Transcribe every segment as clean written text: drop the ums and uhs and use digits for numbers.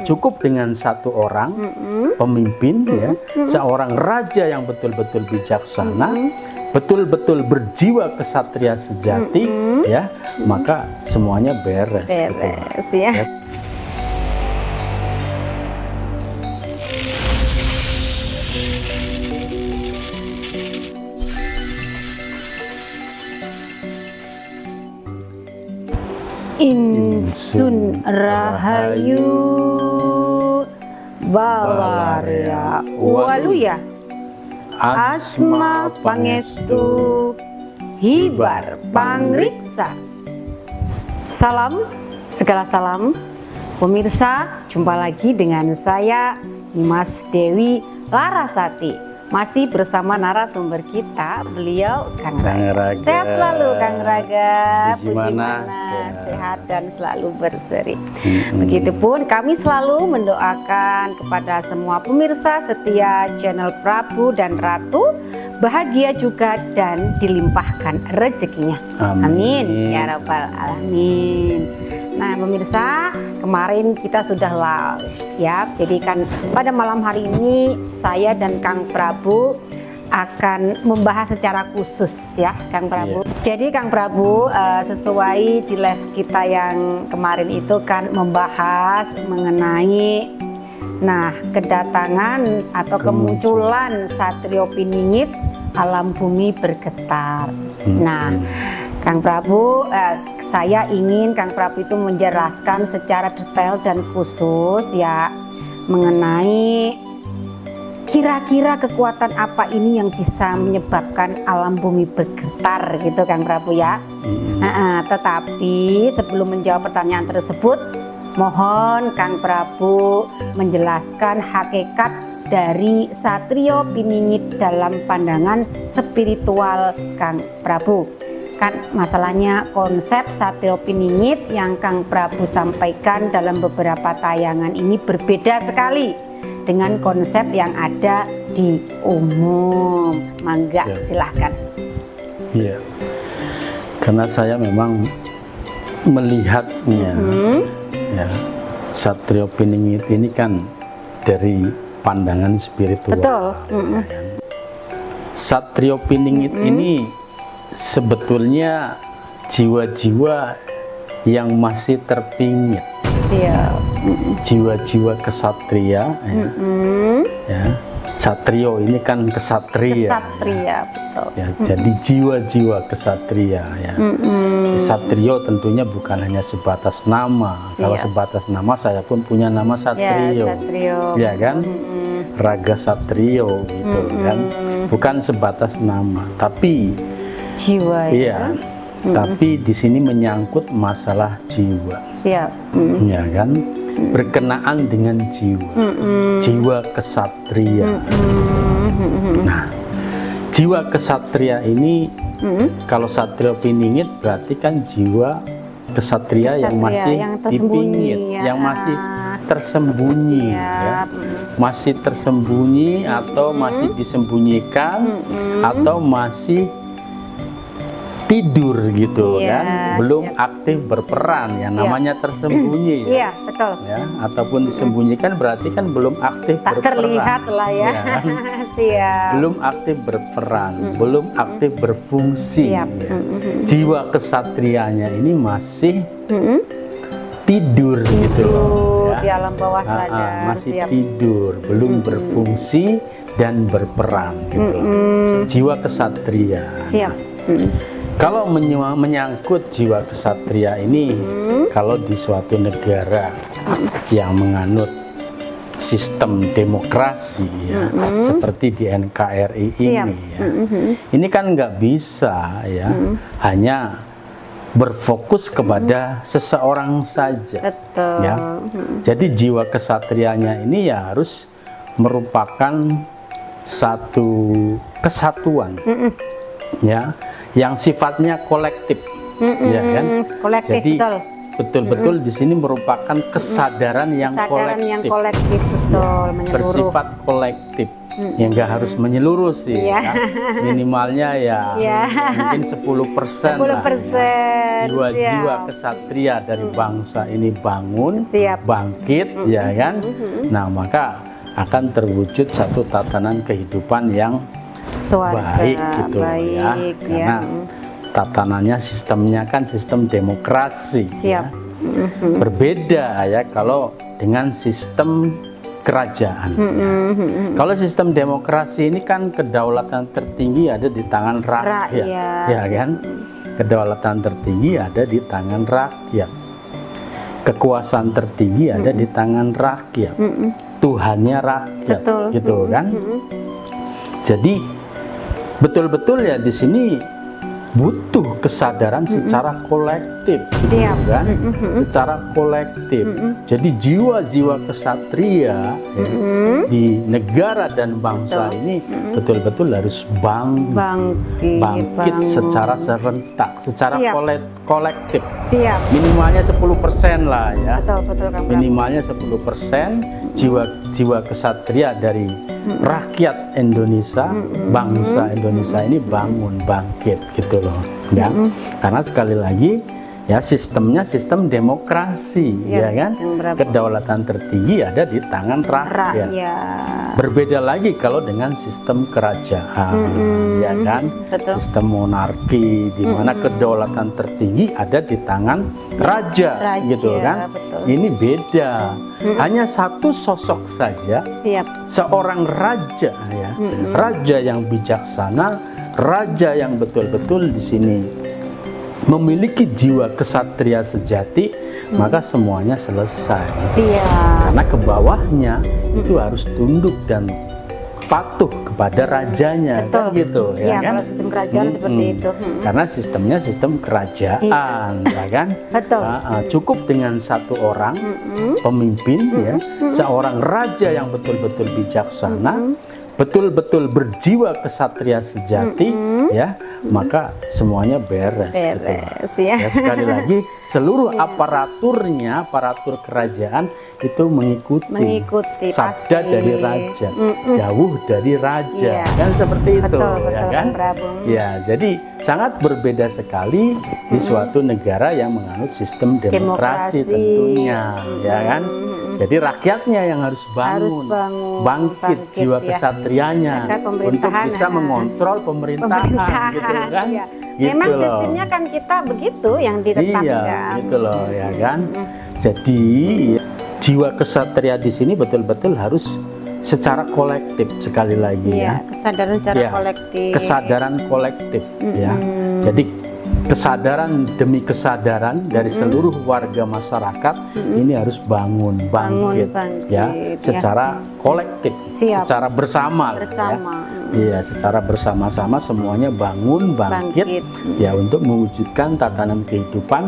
cukup dengan satu orang pemimpin, ya, seorang raja yang betul-betul bijaksana, betul-betul berjiwa kesatria sejati, ya, maka semuanya beres. Beres, ya. Insun Rahayu Balaria Waluya Asma Pangestu Hibar Pangriksa. Salam, segala salam pemirsa, jumpa lagi dengan saya Nimas Dewi Larasati. Masih bersama narasumber kita, beliau Kang Raga. Sehat selalu Kang Raga. Puji mana, sehat dan selalu berseri. Begitupun kami selalu mendoakan kepada semua pemirsa setia channel Prabu dan Ratu, bahagia juga dan dilimpahkan rezekinya. Amin ya rabbal alamin. Nah pemirsa, kemarin kita sudah live ya. Jadi kan pada malam hari ini saya dan Kang Prabu akan membahas secara khusus ya Kang Prabu. Jadi Kang Prabu sesuai di live kita yang kemarin itu kan membahas mengenai kedatangan atau kemunculan Satrio Piningit, alam bumi bergetar. Nah Kang Prabu, saya ingin Kang Prabu itu menjelaskan secara detail dan khusus ya mengenai kira-kira kekuatan apa ini yang bisa menyebabkan alam bumi bergetar gitu Kang Prabu ya. Tetapi sebelum menjawab pertanyaan tersebut, mohon Kang Prabu menjelaskan hakikat dari Satrio Piningit dalam pandangan spiritual Kang Prabu. Kan masalahnya konsep Satrio Piningit yang Kang Prabu sampaikan dalam beberapa tayangan ini berbeda sekali dengan konsep yang ada di umum. Mangga silahkan. Iya, karena saya memang melihatnya ya, Satrio Piningit ini kan dari pandangan spiritual. Betul. Satrio Piningit ini sebetulnya jiwa-jiwa yang masih terpingit. Siap. Jiwa-jiwa kesatria ya. Satrio ini kan kesatria. Kesatria, betul. Ya, jadi jiwa-jiwa kesatria ya. Satrio tentunya bukan hanya sebatas nama. Kalau sebatas nama saya pun punya nama Satrio. Ya, Satrio. Ya kan? Raga Satrio gitu kan. Bukan sebatas nama, tapi jiwa ya. Tapi di sini menyangkut masalah jiwa. Siap. Ya kan? Berkenaan dengan jiwa. Jiwa kesatria. Nah, jiwa kesatria ini kalau Satrio Piningit berarti kan jiwa kesatria yang masih dipingit, yang masih tersembunyi ya. Masih tersembunyi atau masih disembunyikan atau masih tidur gitu kan, belum aktif berperan ya, namanya tersembunyi. Iya, betul. Ya, ataupun disembunyikan berarti kan belum aktif tak berperan. Terlihat lah ya. Siap. Belum aktif berperan, belum aktif berfungsi. Siap. Ya. Jiwa kesatrianya ini masih tidur gitu ya. Di alam bawah sadar. Masih tidur, belum berfungsi dan berperan gitu. Jiwa kesatria. Siap. Kalau menyangkut jiwa kesatria ini, kalau di suatu negara yang menganut sistem demokrasi ya, seperti di NKRI ini ya, ini kan nggak bisa ya, hanya berfokus kepada seseorang saja. Betul. Ya. Jadi jiwa kesatrianya ini ya harus merupakan satu kesatuan, ya, yang sifatnya kolektif, ya kan? Kolektif. Jadi betul. betul-betul di sini merupakan kesadaran yang kolektif. Yang kolektif, betul, menyeluruh. Bersifat kolektif, Ya nggak harus menyeluruh sih, Iya. ya. Minimalnya ya Iya. mungkin 10% lah. 10%, Jiwa-jiwa siap. kesatria dari bangsa ini bangun, Siap. bangkit, ya kan. Nah, maka akan terwujud satu tatanan kehidupan yang Swarga, baik gitu loh ya. baik, Karena tatanannya, sistemnya kan sistem demokrasi. Siap. Ya. Berbeda ya kalau dengan sistem kerajaan. Ya. Kalau sistem demokrasi ini kan kedaulatan tertinggi ada di tangan rakyat, Rakyat. ya kan? Kedaulatan tertinggi ada di tangan rakyat. Kekuasaan tertinggi ada di tangan rakyat. Tuhannya rakyat, Betul. gitu kan? Jadi betul-betul ya di sini butuh kesadaran secara kolektif, Siap. gitu kan? Secara kolektif. Jadi jiwa-jiwa kesatria ya, di negara dan bangsa ini betul-betul harus bangkit Bangkit. secara serentak, secara Siap. kolektif. Siap. Minimalnya 10% lah ya. Betul Kang Prabu. Minimalnya 10% jiwa kesatria dari rakyat Indonesia, bangsa Indonesia ini bangun, bangkit gitu loh, ya. Karena sekali lagi ya sistemnya sistem demokrasi, Siap, ya kan. Kang Prabu. Kedaulatan tertinggi ada di tangan rakyat. Rakyat. Berbeda lagi kalau dengan sistem kerajaan, ya kan. Betul. Sistem monarki di mana kedaulatan tertinggi ada di tangan raja, Raja, gitu kan. betul. Ini beda. Hanya satu sosok saja, Siap. seorang raja ya, raja yang bijaksana, raja yang betul-betul di sini memiliki jiwa kesatria sejati, maka semuanya selesai. Siap. Karena ke bawahnya itu harus tunduk dan patuh kepada rajanya, Betul. kan gitu, Iya, ya kan? kalau sistem kerajaan seperti itu. Karena sistemnya sistem kerajaan, ya kan? Betul. Cukup dengan satu orang pemimpin, ya, seorang raja yang betul-betul bijaksana, betul-betul berjiwa kesatria sejati, ya, maka semuanya beres. gitu. Beres ya. Ya, sekali lagi seluruh aparaturnya, aparatur kerajaan itu mengikuti sabda pasti. dari raja, dawuh dari raja, Iya. kan seperti itu, Betul, ya betul, kan? Kang Prabu. Ya, jadi sangat berbeda sekali di suatu negara yang menganut sistem demokrasi, Demokrasi. tentunya, ya kan? Jadi rakyatnya yang harus Harus bangun, bangun, bangkit bangkit, jiwa ya. kesatrianya Agar untuk pemerintahan, bisa mengontrol pemerintahan, gitu kan? Iya. Gitu Memang loh. sistemnya kan kita begitu yang ditetapkan. Iya, gitu loh, ya kan. Jadi jiwa kesatria di sini betul-betul harus secara kolektif, sekali lagi Iya, ya. kesadaran secara Ya, kolektif. kesadaran kolektif, ya. Jadi kesadaran demi kesadaran dari seluruh warga masyarakat ini harus bangun, bangkit, bangkit, ya, ya. secara kolektif, Siap. secara bersama, lah, Bersama. ya. Iya, secara bersama-sama semuanya bangun, bangkit, Bangkit. ya, untuk mewujudkan tatanan kehidupan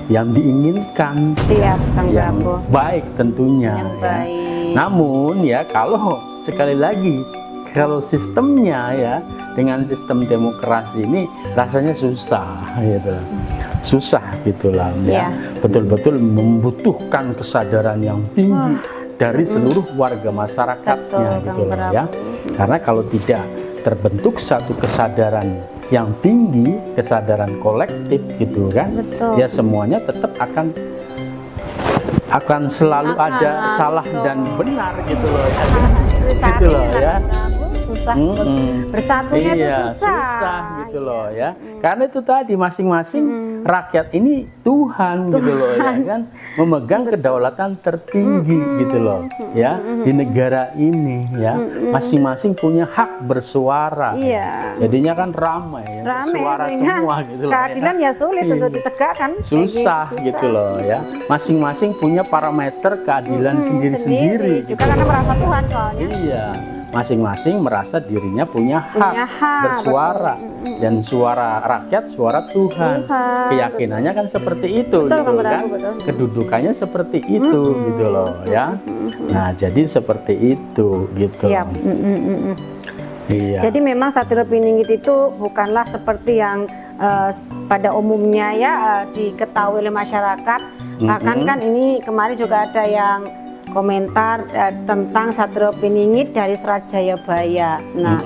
yang diinginkan, Siap, Kang yang Prabu. baik tentunya. Yang ya. baik. Namun ya kalau sekali lagi kalau sistemnya ya dengan sistem demokrasi ini rasanya susah gitu. Susah gitulah ya. Iya. Betul-betul membutuhkan kesadaran yang tinggi dari seluruh warga masyarakatnya Betul, gitu Kang loh Prabu. ya. Karena kalau tidak terbentuk satu kesadaran yang tinggi, kesadaran kolektif gitu kan. Betul. Ya semuanya tetap akan selalu ada salah betul. dan benar gitu loh ya. Saat Gitu ini loh, Kang ya. Prabu susah. Bersatunya itu Iya, susah. gitu loh ya. Karena itu tadi masing-masing rakyat ini Tuhan gitu loh ya kan, memegang kedaulatan tertinggi gitu loh ya di negara ini ya. Masing-masing punya hak bersuara. Iya. Jadinya kan ramai ya, Rame bersuara sehingga semua gitu loh. keadilan ya sulit Iya. untuk ditegakkan. Kayak Susah gitu loh ya. Masing-masing punya parameter keadilan sendiri-sendiri. Juga gitu karena loh. merasa Tuhan soalnya. Iya, masing-masing merasa dirinya punya Punya hak hak, bersuara dan suara rakyat suara Tuhan. Keyakinannya kan seperti itu, Betul, gitu Kang kan? Prabu, betul. Kedudukannya seperti itu, gitu loh ya. Nah, jadi seperti itu, gitu. Siap. Iya. Jadi memang Satrio Piningit itu bukanlah seperti yang pada umumnya ya diketahui oleh masyarakat. Bahkan kan ini kemarin juga ada yang komentar tentang Satrio Piningit dari Serat Jayabaya. Nah,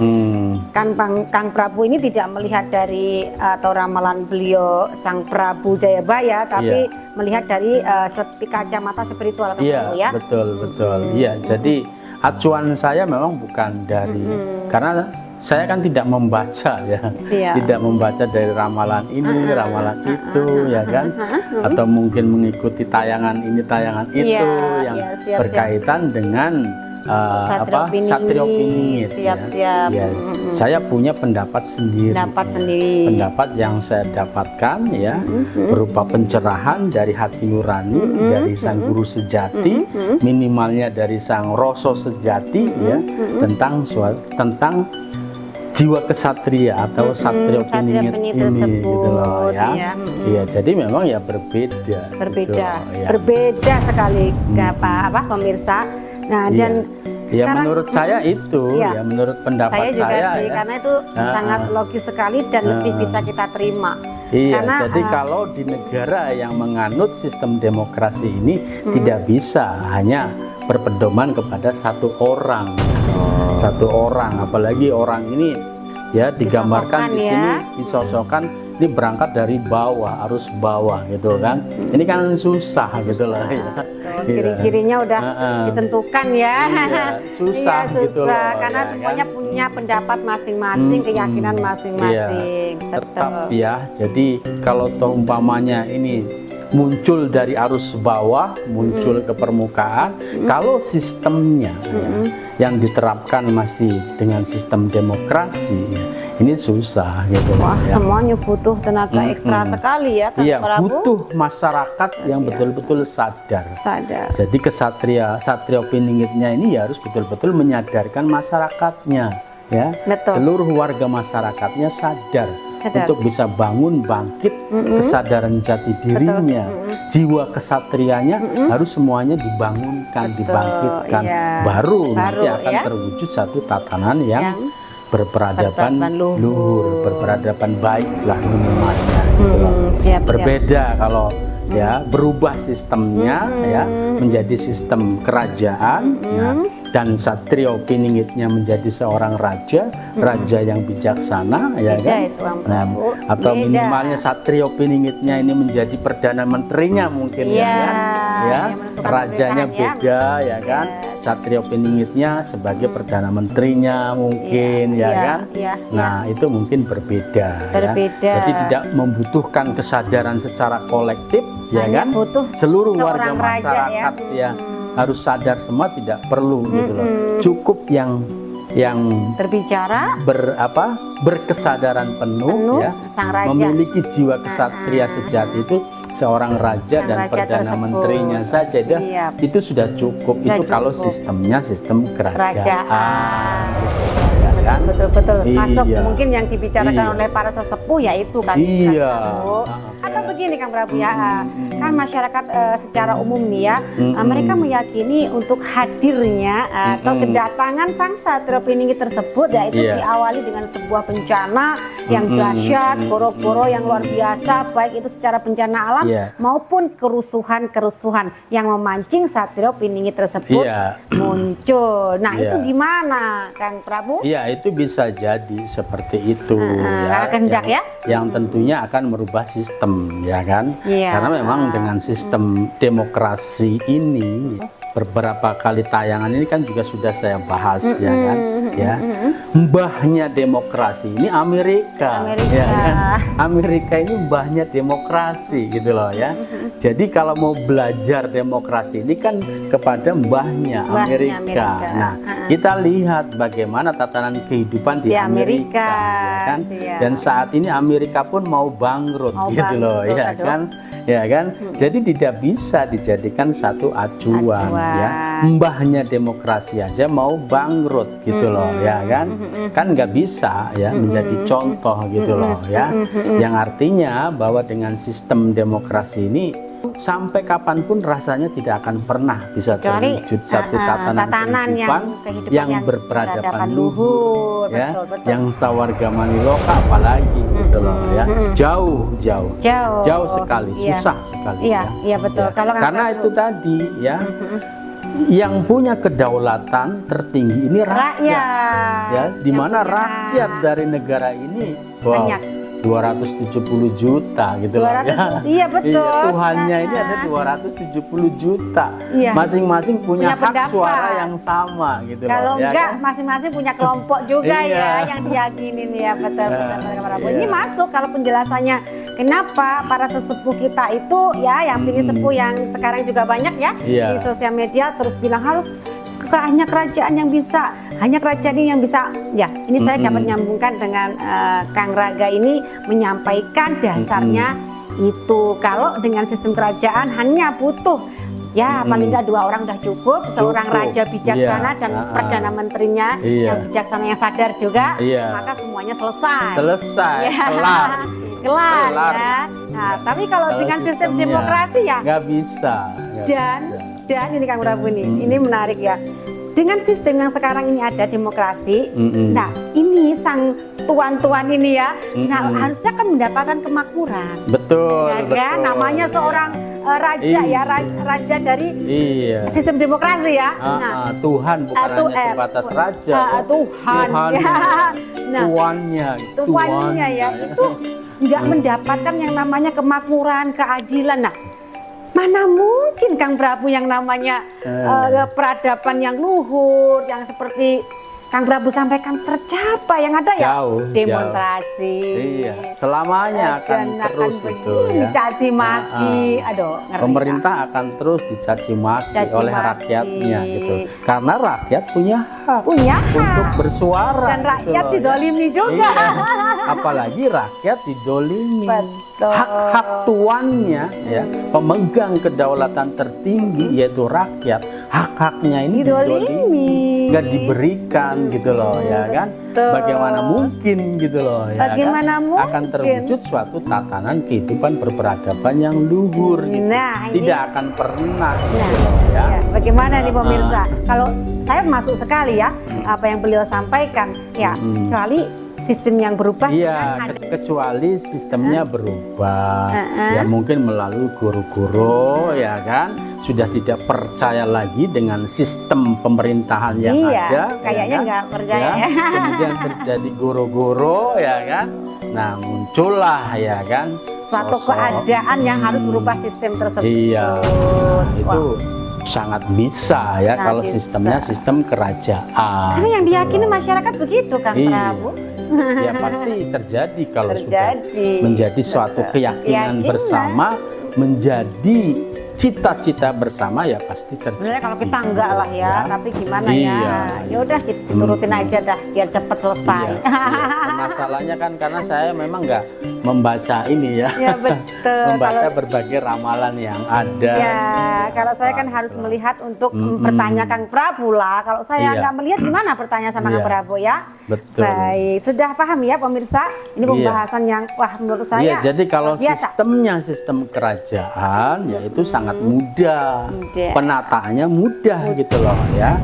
kan Kang Prabu ini tidak melihat dari atau ramalan beliau Sang Prabu Jayabaya, tapi melihat dari kacamata spiritual, Kang Prabu, ya. Betul. Iya, jadi acuan saya memang bukan dari karena saya kan tidak membaca ya, tidak membaca dari ramalan ini, ramalan itu, ya kan, atau mungkin mengikuti tayangan ini, tayangan itu yang berkaitan dengan Satrio Piningit. Siap. Ya. Saya punya pendapat sendiri. Pendapat yang saya dapatkan ya berupa pencerahan dari hati nurani, dari sang guru sejati, minimalnya dari sang roso sejati ya, tentang jiwa kesatria atau Satrio Piningit ini tersebut, gitu loh ya. Iya, jadi memang ya berbeda. Gitu, ya. Berbeda sekali pemirsa. Nah, dan sekarang, menurut saya itu menurut pendapat saya juga sih, ya. karena itu sangat logis sekali dan lebih bisa kita terima. Iya, karena, jadi kalau di negara yang menganut sistem demokrasi ini tidak bisa hanya berpedoman kepada satu orang. Satu orang, apalagi orang ini ya digambarkan di sini, disosokkan ini berangkat dari bawah, arus bawah gitu kan. Ini kan susah gitu loh ya. Ciri-cirinya udah ditentukan ya. Susah gitu loh. Karena semuanya punya pendapat masing-masing, keyakinan masing-masing. Tetap ya. Jadi kalau umpamanya ini muncul dari arus bawah, muncul ke permukaan, kalau sistemnya yang diterapkan masih dengan sistem demokrasi, ini susah gitu. Wah, semuanya butuh tenaga ekstra sekali ya, Kang Prabu. Butuh masyarakat yang betul-betul sadar. Jadi Satrio Piningitnya ini harus betul-betul menyadarkan masyarakatnya, ya. Seluruh warga masyarakatnya sadar. Untuk bisa bangun bangkit kesadaran jati dirinya, jiwa kesatrianya harus semuanya dibangunkan, dibangkitkan, baru nanti akan terwujud satu tatanan yang berperadaban luhur, berperadaban baik lah minimalnya. Berbeda kalau ya berubah sistemnya ya menjadi sistem kerajaan dan Satrio Piningitnya menjadi seorang raja yang bijaksana ya kan. Atau minimalnya Satrio Piningitnya ini menjadi perdana menterinya mungkin ya rajanya beda ya kan. Satrio Piningitnya sebagai perdana menterinya mungkin ya kan. Nah, itu mungkin berbeda. Ya. Jadi tidak membutuhkan kesadaran secara kolektif ya kan. Seluruh warga masyarakat ya harus sadar semua, tidak perlu gitu loh. Cukup yang berbicara berkesadaran penuh ya, memiliki jiwa kesatria sejati itu seorang raja dan perdana menterinya saja itu sudah cukup. Itu kalau sistemnya sistem kerajaan. Betul masuk mungkin yang dibicarakan oleh para sesepuh yaitu kan atau begini Kang Prabu ya, kan masyarakat secara umum nih ya, mereka meyakini untuk hadirnya atau kedatangan Sang Satrio Piningit tersebut yaitu diawali dengan sebuah bencana yang dahsyat, goro-goro yang luar biasa, baik itu secara bencana alam maupun kerusuhan yang memancing Satrio Piningit tersebut muncul. Nah, itu gimana Kang Prabu? Iya, itu bisa jadi seperti itu yang tentunya akan merubah sistem ya kan, karena memang dengan sistem demokrasi ini beberapa kali tayangan ini kan juga sudah saya bahas ya kan ya. Mbahnya demokrasi ini Amerika. Ya kan? Amerika ini mbahnya demokrasi gitu loh ya. Jadi kalau mau belajar demokrasi ini kan kepada mbahnya Amerika. Nah, kita lihat bagaimana tatanan kehidupan di Amerika ya kan? Dan saat ini Amerika pun mau bangkrut gitu loh ya kan. Ya kan, jadi tidak bisa dijadikan satu acuan ya. Mbahnya demokrasi aja mau bangkrut gitu loh ya kan, kan nggak bisa ya menjadi contoh gitu loh ya. Yang artinya bahwa dengan sistem demokrasi ini sampai kapanpun rasanya tidak akan pernah bisa terwujud satu tatanan kehidupan yang berperadaban luhur ya, yang sawarga maniloka apalagi gitu loh ya, jauh sekali, susah sekali iya betul. Karena itu tadi ya yang punya kedaulatan tertinggi ini rakyat. Ya, di mana rakyat dari negara ini banyak. 270 juta gitu loh ya. Iya betul. Iya, Tuhannya ini ada 270 juta. Iya. Masing-masing punya hak pendapat. suara yang sama gitu Kalau loh. Ya enggak, kan? masing-masing punya kelompok juga Iya. ya yang diyakinin ya, betul. Ini masuk kalau penjelasannya kenapa para sesepuh kita itu ya, yang pilih sepuh yang sekarang juga banyak ya Iya. di sosial media terus bilang harus hanya kerajaan yang bisa, hanya kerajaan ini yang bisa. Ya, ini saya dapat nyambungkan dengan Kang Raga ini menyampaikan dasarnya itu. Kalau dengan sistem kerajaan hanya butuh ya paling nggak 2 orang udah cukup, seorang raja bijaksana Iya. dan perdana menterinya Iya. yang bijaksana yang sadar juga, Iya. maka semuanya selesai. Selesai, Ya. kelar. Kelar Kelar. ya. Nah, tapi kalau dengan sistem sistemnya demokrasi ya nggak bisa. dan ini Kang Prabu ini menarik ya. Dengan sistem yang sekarang ini ada demokrasi, nah ini sang tuan-tuan ini ya, nah harusnya kan mendapatkan kemakmuran. Betul. Ya betul. kan, namanya seorang raja ya, raja dari Iya. sistem demokrasi ya. Tuhan bukan hanya sebatas raja. Tuhan ya. Nah, tuannya ya itu nggak mendapatkan yang namanya kemakmuran, keadilan. Nah, mana mungkin Kang Prabu yang namanya peradaban yang luhur, yang seperti Kang Prabu sampaikan tercapai, yang ada ya Jauh, demonstrasi. Iya, selamanya akan terus itu ya. Caci maki, aduh. Ngeri. Pemerintah akan terus dicaci maki oleh rakyatnya gitu. Karena rakyat punya hak untuk bersuara. Dan rakyat gitu didolimi juga. Iya. Apalagi rakyat didolimi. Betul. Hak-hak tuannya ya, pemegang kedaulatan tertinggi yaitu rakyat. Hak-haknya ini didolimi, nggak diberikan gitu loh ya kan. Bagaimana mungkin gitu loh ya Bagaimana kan? mungkin? Akan terwujud suatu tatanan kehidupan berperadaban yang luhur gitu. Nah, ini tidak akan pernah gitu loh ya. Bagaimana nih pemirsa? Kalau saya masuk sekali ya apa yang beliau sampaikan ya, kecuali sistem yang berubah. Iya, kecuali sistemnya berubah. Ya mungkin melalui guru-guru ya kan sudah tidak percaya lagi dengan sistem pemerintahan yang ada. Kayaknya nggak percaya ya. Kemudian terjadi guru-guru ya kan. Nah, muncullah ya kan suatu keadaan yang harus merubah sistem tersebut. Iya. Itu sangat bisa ya kalau sistemnya sistem kerajaan. Karena yang diyakini masyarakat begitu Kang Prabu. Ya pasti terjadi kalau sudah menjadi suatu keyakinan bersama, menjadi cita-cita bersama ya pasti terjadi. Sebenarnya kalau kita enggak lah ya, tapi gimana ya? Ya udah kita turutin aja dah biar cepat selesai. Masalahnya kan karena saya memang nggak membaca ini ya. Ya betul. Membaca berbagai ramalan yang ada. Ya, kalau saya kan harus melihat untuk bertanya Kang Prabu lah. Kalau saya nggak melihat gimana bertanya sama Kang Prabu ya. Betul. Baik, sudah paham ya pemirsa? Ini pembahasan yang wah menurut saya. Iya, jadi kalau sistemnya sistem kerajaan ya itu sangat mudah. Penataannya mudah gitu loh ya.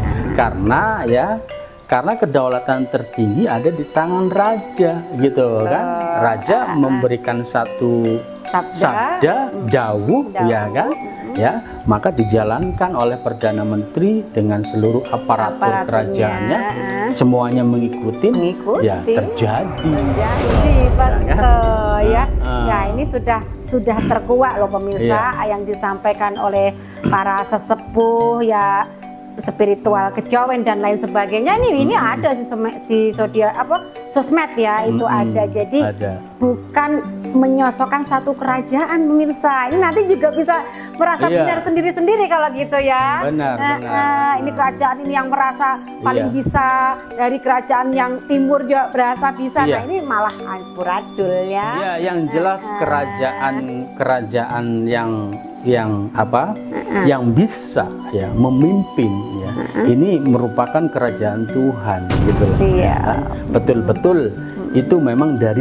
Karena kedaulatan tertinggi ada di tangan raja gitu kan. Raja memberikan satu sabda, dawuh ya kan. Ya, maka dijalankan oleh Perdana Menteri dengan seluruh aparatur kerajaannya, semuanya mengikuti, ya terjadi. Betul ya. Ya ini sudah terkuak loh pemirsa yang disampaikan oleh para sesepuh ya, spiritual kejawen dan lain sebagainya. Ini ada sosmed ya itu ada. Jadi bukan menyosokkan satu kerajaan pemirsa. Ini nanti juga bisa merasa benar sendiri-sendiri kalau gitu ya. Benar. Ini kerajaan ini yang merasa paling bisa, dari kerajaan yang timur juga berasa bisa. Nah ini malah amburadul ya. Iya, yang jelas kerajaan yang bisa ya memimpin ya. Ini merupakan kerajaan Tuhan gitu loh. Ya. Betul-betul itu memang dari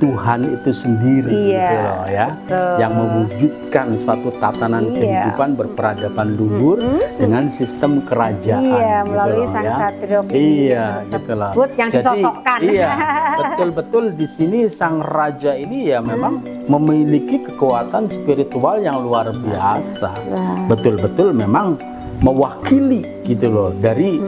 Tuhan itu sendiri gitu loh ya. Yang mewujudkan suatu tatanan kehidupan berperadaban luhur dengan sistem kerajaan. Iya, melalui gitu sang ya. satrio Tersebut yang disosokkan. Iya, betul-betul di sini sang raja ini ya memang memiliki kekuatan spiritual yang luar biasa. Betul-betul memang mewakili gitu loh dari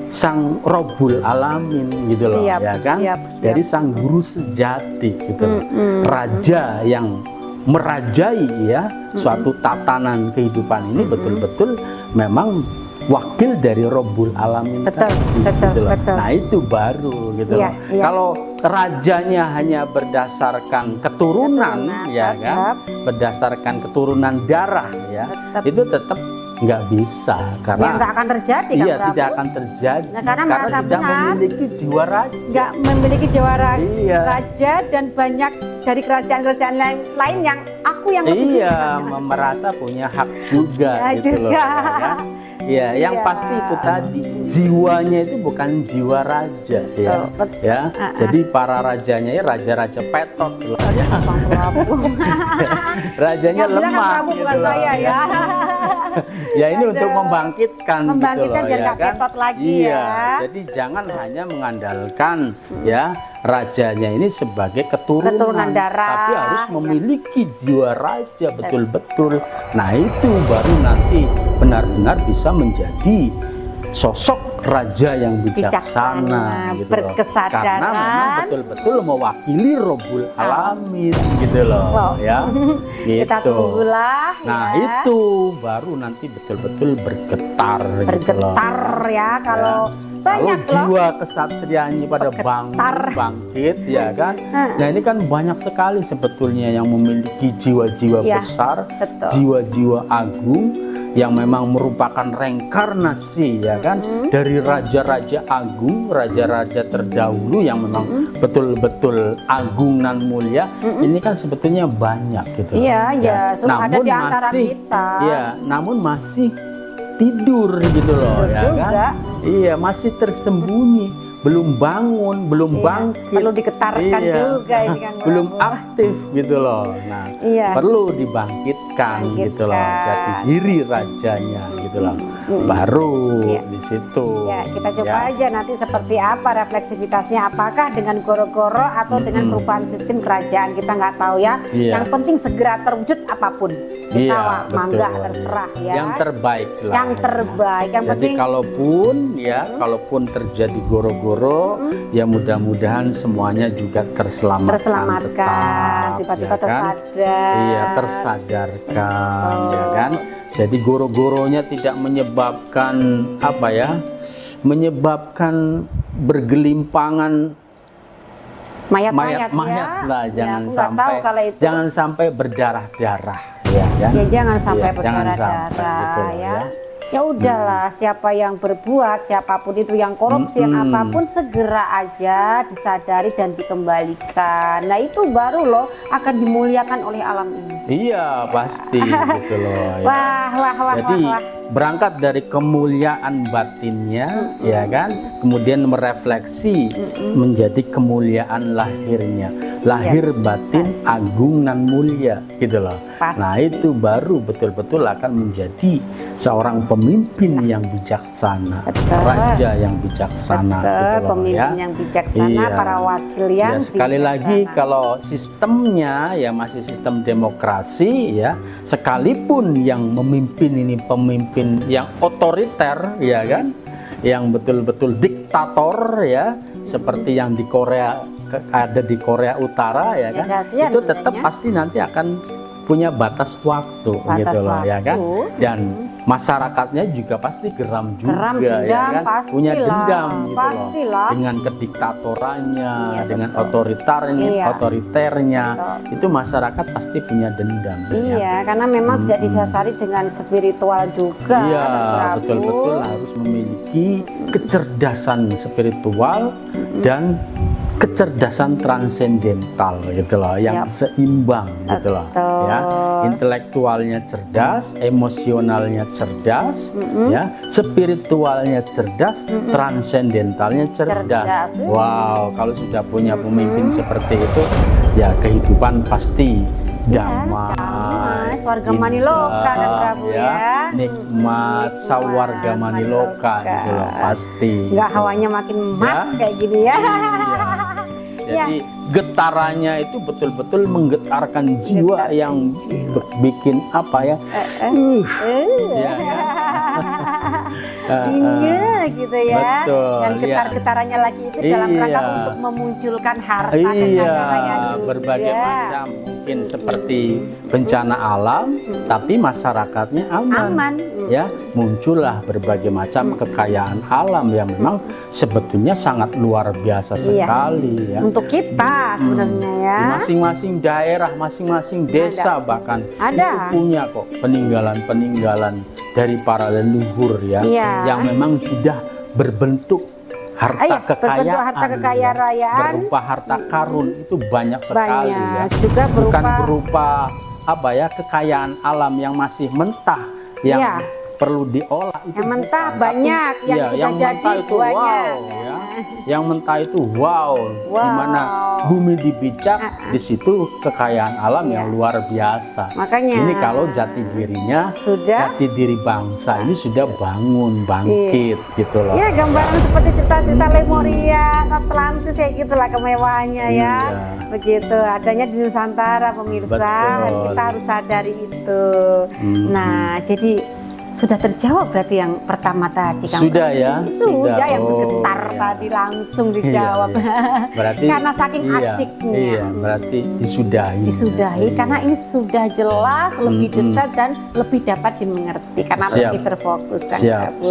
sang Rabbul Alamin gitu loh, Siap, ya kan? siap. Dari sang guru sejati gitu loh. Raja yang merajai ya suatu tatanan kehidupan ini betul-betul memang wakil dari Rabbul Alamin. Betul, betul, gitu loh. betul. Nah, itu baru gitu Iya, loh. iya. Kalau rajanya hanya berdasarkan keturunan, ya kan? Berdasarkan keturunan darah ya. Tetap. Itu tetap nggak bisa karena Ya nggak akan terjadi kan, iya, Prabu? tidak akan terjadi Nah, karena merasa tidak benar. memiliki jiwa raja. Nggak memiliki jiwa Iya. raja dan banyak dari kerajaan-kerajaan lain yang aku yang lebih Iya, bisa. merasa punya hak juga Ya, gitu loh. juga. Ya kan? Iya, yang Iya. pasti itu tadi jiwanya itu bukan jiwa raja ya. betul. Ya. Jadi para rajanya ya raja-raja petot loh ya. Bang Prabu. Rajanya Yang bilang kan lemah Prabu gitu bukan loh, saya ya. Ya ini Aduh. untuk membangkitkan Membangkitkan gitu biar loh, nggak petot lagi iya. ya. Jadi jangan hanya mengandalkan ya rajanya ini sebagai Keturunan darah, tapi harus ya. memiliki jiwa raja betul-betul. Nah, itu baru nanti benar-benar bisa menjadi sosok raja yang bijaksana, gitu loh. berkesadaran. Karena memang betul-betul mewakili Rabbul Alamin gitu loh. Wow. Ya. Kita Gitu. tunggulah Nah, ya. itu baru nanti betul-betul bergetar gitu loh. Bergetar ya kalau banyak Kalau loh. jiwa kesatrianya pada Bergetar. bangkit ya kan. Nah, ini kan banyak sekali sebetulnya yang memiliki jiwa-jiwa Ya, besar, betul. jiwa-jiwa agung yang memang merupakan reinkarnasi ya kan dari raja-raja agung, raja-raja terdahulu yang memang betul-betul agung dan mulia. Ini kan sebetulnya banyak gitu. Iya, ya, sudah ada Namun di antara masih- kita. Iya, namun masih tidur gitu loh, Tidur ya juga. kan? Iya, masih tersembunyi, belum bangun, belum Iya, bangkit. perlu diketarkan Iya. juga ini kan belum Prabu. aktif gitu loh. Nah, Iya. perlu dibangkitkan gitu loh, jati diri rajanya gitu loh. Baru Iya. di situ. Ya, kita coba ya. aja nanti seperti apa refleksivitasnya, apakah dengan goro-goro atau dengan perubahan sistem kerajaan, kita nggak tahu ya. Iya. Yang penting segera terwujud apapun. Kita Iya, mangga betul. terserah ya. Yang terbaik lah. Yang terbaik, yang Jadi penting kalaupun terjadi goro-goro, ya mudah-mudahan semuanya juga terselamatkan, tiba-tiba ya kan? tersadar. Iya, tersadarkan, Betul. ya kan? Jadi goro-goronya tidak menyebabkan apa ya? Menyebabkan bergelimpangan Mayat-mayat mayat ya. lah, Ya, jangan aku nggak tahu kalau itu. jangan sampai berdarah-darah, ya kan? Ya jangan sampai Iya, jangan sampai, berdarah-darah gitu loh, ya. Ya udahlah, siapa yang berbuat, siapapun itu yang korupsi, yang apapun segera aja disadari dan dikembalikan. Nah itu baru loh akan dimuliakan oleh alam ini. Iya, pasti gitu loh. Ya. Wah. Jadi berangkat dari kemuliaan batinnya, ya kan, kemudian merefleksi menjadi kemuliaan lahirnya, lahir batin agung dan mulia, gitu loh. Pasti. Nah itu baru betul-betul akan menjadi seorang pemimpin yang bijaksana, Betul. raja yang bijaksana, Betul, gitu loh, pemimpin ya. yang bijaksana, Iya. para wakil yang Ya, sekali lagi bijaksana. kalau sistemnya ya masih sistem demokrasi ya, sekalipun yang memimpin ini pemimpin yang otoriter ya kan, yang betul-betul diktator ya, seperti yang di Korea ada di Korea Utara ya Ya, kan, jadian itu tetap namanya. pasti nanti akan punya batas waktu Batas gitu loh ya kan, waktu. dan masyarakatnya juga pasti geram juga Geram, ya dendam, kan, punya pastilah, dendam gitu loh, pastilah. dengan kediktatorannya, Iya, dengan betul. otoriternya, Iya. itu masyarakat pasti punya dendam. ya. Iya, karena memang tidak didasari dengan spiritual juga. Iya, Prabu. betul-betul harus memiliki kecerdasan spiritual dan kecerdasan transendental gitu loh, yang Siap. seimbang gitu loh, Betul. ya. Intelektualnya cerdas, emosionalnya cerdas, ya, spiritualnya cerdas, transendentalnya cerdas. Cerdas. Wow, kalau sudah punya pemimpin seperti itu, ya kehidupan pasti damai, Warga Maniloka kan indah, Prabu ya. nikmat sawarga Maniloka gitu loh, pasti. Nggak hawanya makin mat kayak gini ya. Jadi getarannya itu betul-betul menggetarkan jiwa yang bikin apa ya? Ya kan? Iya gitu ya. Betul, Dan iya. getar-getarannya lagi itu dalam rangka Iya. untuk memunculkan harta Iya, kekayaan juga. berbagai macam mungkin seperti bencana alam, tapi masyarakatnya aman. Aman. Ya, muncullah berbagai macam kekayaan alam yang memang sebetulnya sangat luar biasa Iya. sekali ya. Untuk kita sebenarnya ya. Di masing-masing daerah, masing-masing desa bahkan Ada. itu punya kok peninggalan-peninggalan dari para leluhur ya, Iya. yang memang sudah berbentuk harta Iya, kekayaan, berbentuk harta kekayaan, ya. Berupa harta karun itu banyak sekali ya. Banyak juga Bukan berupa berupa apa ya, kekayaan alam yang masih mentah yang Iya. perlu diolah itu yang mentah bukan. banyak, Tapi, yang iya, sudah yang jadi mentah itu banyak. wow ya. Yang mentah itu wow, Wow. di mana bumi dibijak, di situ kekayaan alam yang Iya. luar biasa. Makanya Ini kalau jati dirinya, sudah jati diri bangsa ini sudah bangun, bangkit gitu loh. ya gambaran seperti cerita-cerita Lemuria, Atlantis ya gitulah kemewahannya ya. Iya. Begitu adanya di Nusantara pemirsa, dan Betul. kita harus sadari itu. Nah, jadi sudah terjawab berarti yang pertama tadi Kang Sudah Prabu? ya? Sudah yang Oh, bergetar iya. tadi langsung dijawab. Iya, iya. Berarti Karena saking iya, asiknya. Iya, berarti disudahi. Disudahi Iya. karena ini sudah jelas, lebih detail dan lebih dapat dimengerti karena Siap. lebih terfokus kan Siap, Prabu.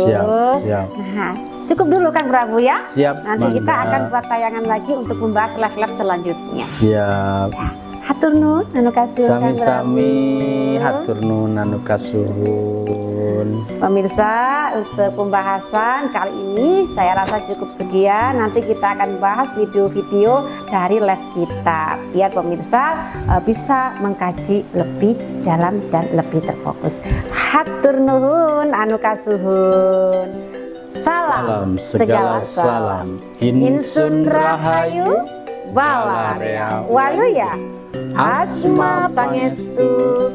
siap. Nah, cukup dulu kan Prabu ya. Siap, Nanti kita Mangga. akan buat tayangan lagi untuk membahas live-live selanjutnya. Siap. Hatur nuhun anu kasuhun Kang Sami-sami Prabu. hatur nuhun anu kasuhun. Pemirsa, untuk pembahasan kali ini saya rasa cukup sekian. Nanti kita akan bahas video-video dari live kita biar pemirsa bisa mengkaji lebih dalam dan lebih terfokus. Hatur nuhun anu kasuhun. Salam segala salam. Insun rahayu balarea waluya asma pangestu